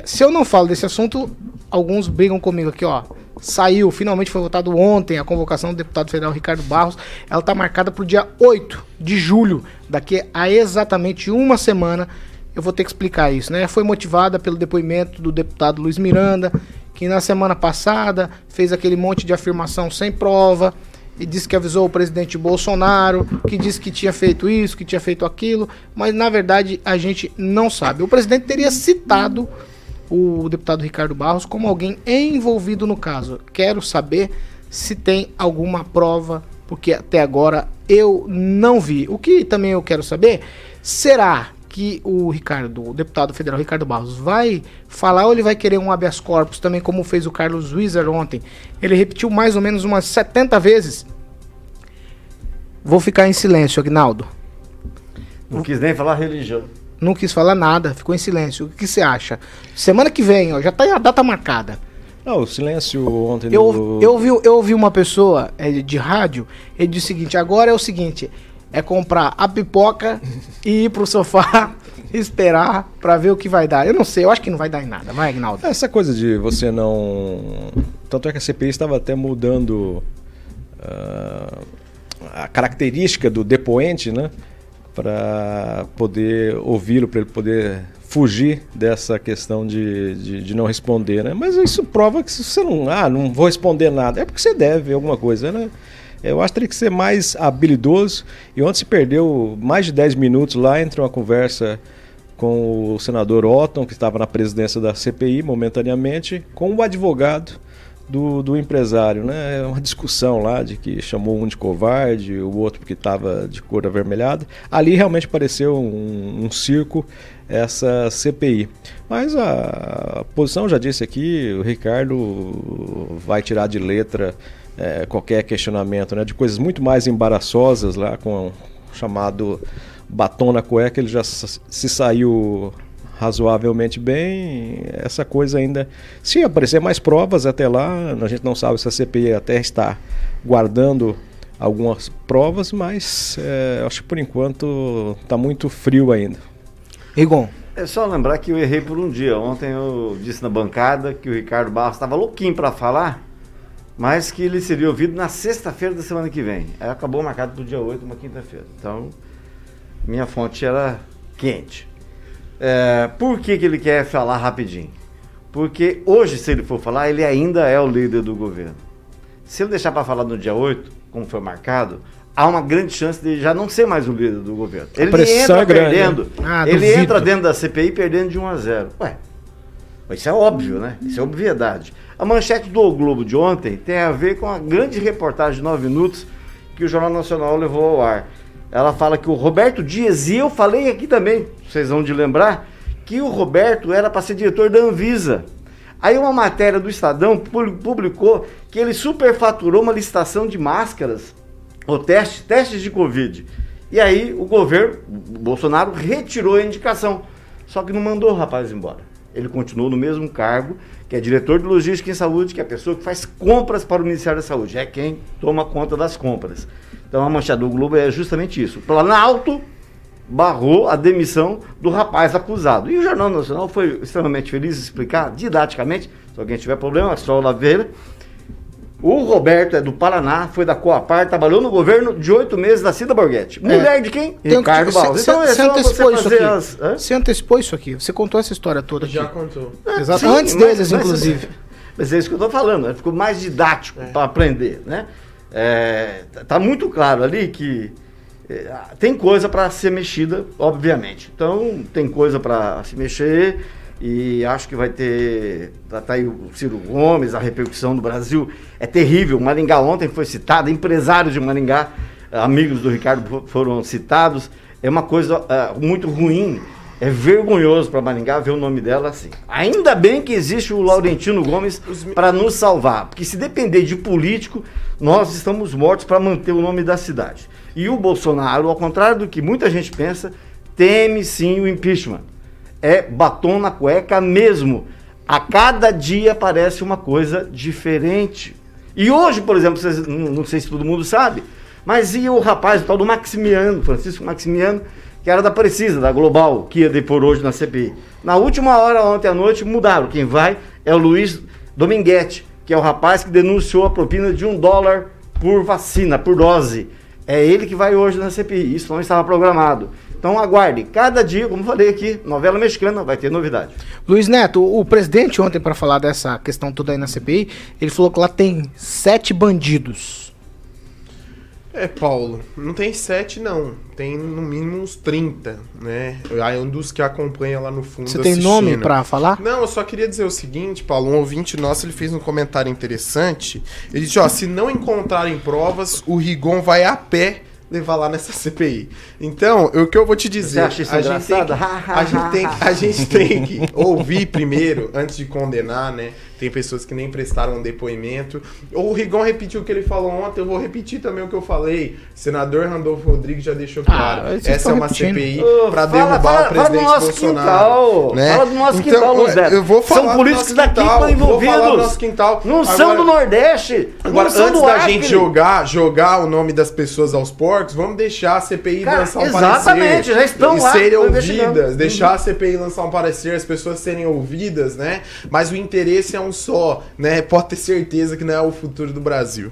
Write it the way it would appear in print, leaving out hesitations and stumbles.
Se eu não falo desse assunto, alguns brigam comigo aqui, ó. Saiu, finalmente foi votado ontem a convocação do deputado federal Ricardo Barros. Ela está marcada para o dia 8 de julho, daqui a exatamente uma semana. Eu vou ter que explicar isso, né? Foi motivada pelo depoimento do deputado Luiz Miranda, que na semana passada fez aquele monte de afirmação sem prova e disse que avisou o presidente Bolsonaro, que disse que tinha feito isso, que tinha feito aquilo, mas na verdade a gente não sabe. O presidente teria citado o deputado Ricardo Barros como alguém envolvido no caso. Quero saber se tem alguma prova, porque até agora eu não vi. O que também eu quero saber, será que o deputado federal Ricardo Barros vai falar ou ele vai querer um habeas corpus também, como fez o Carlos Wieser ontem? Ele repetiu mais ou menos umas 70 vezes. Vou ficar em silêncio, Agnaldo. Não quis nem falar religião. Não quis falar nada, ficou em silêncio. O que você acha? Semana que vem, ó, já tá a data marcada. Não, o silêncio ontem... Eu ouvi uma pessoa de rádio, ele disse o seguinte, agora é o seguinte, é comprar a pipoca e ir pro sofá esperar pra ver o que vai dar. Eu não sei, eu acho que não vai dar em nada. Vai, Agnaldo. Essa coisa de você não... Tanto é que a CPI estava até mudando a característica do depoente, né? Para poder ouvi-lo, para ele poder fugir dessa questão de não responder, né? Mas isso prova que se você não vou responder nada, é porque você deve alguma coisa, né? Eu acho que teria que ser mais habilidoso. E ontem se perdeu mais de 10 minutos lá entre uma conversa com o senador Otton, que estava na presidência da CPI momentaneamente, com o advogado do empresário, né? Uma discussão lá de que chamou um de covarde, o outro porque estava de cor avermelhada. Ali realmente pareceu um circo essa CPI. Mas a posição, já disse aqui, o Ricardo vai tirar de letra qualquer questionamento, né? De coisas muito mais embaraçosas lá, com o chamado batom na cueca, ele já se saiu razoavelmente bem. Essa coisa ainda, se aparecer mais provas até lá, a gente não sabe se a CPI até está guardando algumas provas, mas acho que por enquanto está muito frio ainda. Rigon. É só lembrar que eu errei por um dia. Ontem eu disse na bancada que o Ricardo Barros estava louquinho para falar, mas que ele seria ouvido na sexta-feira da semana que vem. Aí acabou marcado para o dia 8, uma quinta-feira. Então, minha fonte era quente. Por que ele quer falar rapidinho? Porque hoje, se ele for falar, ele ainda é o líder do governo. Se ele deixar para falar no dia 8, como foi marcado, há uma grande chance de já não ser mais o líder do governo. Ele entra perdendo, ele entra dentro da CPI perdendo de 1-0. Isso é óbvio, né? Isso é obviedade. A manchete do O Globo de ontem tem a ver com a grande reportagem de 9 minutos que o Jornal Nacional levou ao ar. Ela fala que o Roberto Dias, e eu falei aqui também, vocês vão de lembrar, que o Roberto era para ser diretor da Anvisa. Aí uma matéria do Estadão publicou que ele superfaturou uma licitação de máscaras, ou testes de Covid. E aí o governo, o Bolsonaro, retirou a indicação. Só que não mandou o rapaz embora. Ele continuou no mesmo cargo, que é diretor de logística em saúde, que é a pessoa que faz compras para o Ministério da Saúde. É quem toma conta das compras. Então a manchete do Globo é justamente isso. O Planalto barrou a demissão do rapaz acusado. E o Jornal Nacional foi extremamente feliz em explicar didaticamente, se alguém tiver problema, é só lá ver. O Roberto é do Paraná, foi da Coapar, trabalhou no governo de 8 meses da Cida Borghetti. Mulher de quem? Ricardo Barros. Então você antecipou isso aqui. Você antecipou isso aqui. Você contou essa história toda aqui. Já contou. Exato. Antes deles, inclusive. Mas é isso que eu estou falando, né? Ficou mais didático para aprender, né? Tá muito claro ali que tem coisa para ser mexida, obviamente. Então, tem coisa para se mexer e acho que vai ter... Tá aí o Ciro Gomes, a repercussão do Brasil é terrível. Maringá ontem foi citado, empresários de Maringá, amigos do Ricardo foram citados. É uma coisa muito ruim, é vergonhoso para Maringá ver o nome dela assim. Ainda bem que existe o Laurentino Gomes para nos salvar, porque se depender de político, nós estamos mortos para manter o nome da cidade. E o Bolsonaro, ao contrário do que muita gente pensa, teme sim o impeachment. É batom na cueca mesmo. A cada dia aparece uma coisa diferente. E hoje, por exemplo, vocês, não sei se todo mundo sabe, mas e o rapaz, o tal do Maximiano, Francisco Maximiano, que que era da Precisa, da Global, que ia depor hoje na CPI. Na última hora, ontem à noite, mudaram. Quem vai é o Luiz Dominguete, que é o rapaz que denunciou a propina de $1 por vacina, por dose. É ele que vai hoje na CPI. Isso não estava programado. Então aguarde. Cada dia, como falei aqui, novela mexicana, vai ter novidade. Luiz Neto, o presidente ontem, para falar dessa questão toda aí na CPI, ele falou que lá tem 7 bandidos. Paulo, não tem 7 não, tem no mínimo uns 30, né? É um dos que acompanha lá no fundo. Você tem nome pra falar? Não, eu só queria dizer o seguinte, Paulo, um ouvinte nosso, ele fez um comentário interessante, ele disse, se não encontrarem provas, o Rigon vai a pé levar lá nessa CPI. Então, o que eu vou te dizer, a gente tem que ouvir primeiro, antes de condenar, né? Tem pessoas que nem prestaram um depoimento. O Rigon repetiu o que ele falou ontem, eu vou repetir também o que eu falei. O senador Randolfo Rodrigues já deixou claro. Essa é uma CPI para derrubar o presidente Bolsonaro. Né? Fala do nosso quintal, Luiz Neto. Eu vou falar são políticos daqui que estão envolvidos. Não são do Nordeste. Agora, antes da gente jogar o nome das pessoas aos porcos, vamos deixar a CPI lançar um parecer. Exatamente, já estão lá. Serem ouvidas. Deixar a CPI lançar um parecer, as pessoas serem ouvidas, né? Mas o interesse é um só, né? Pode ter certeza que não é o futuro do Brasil.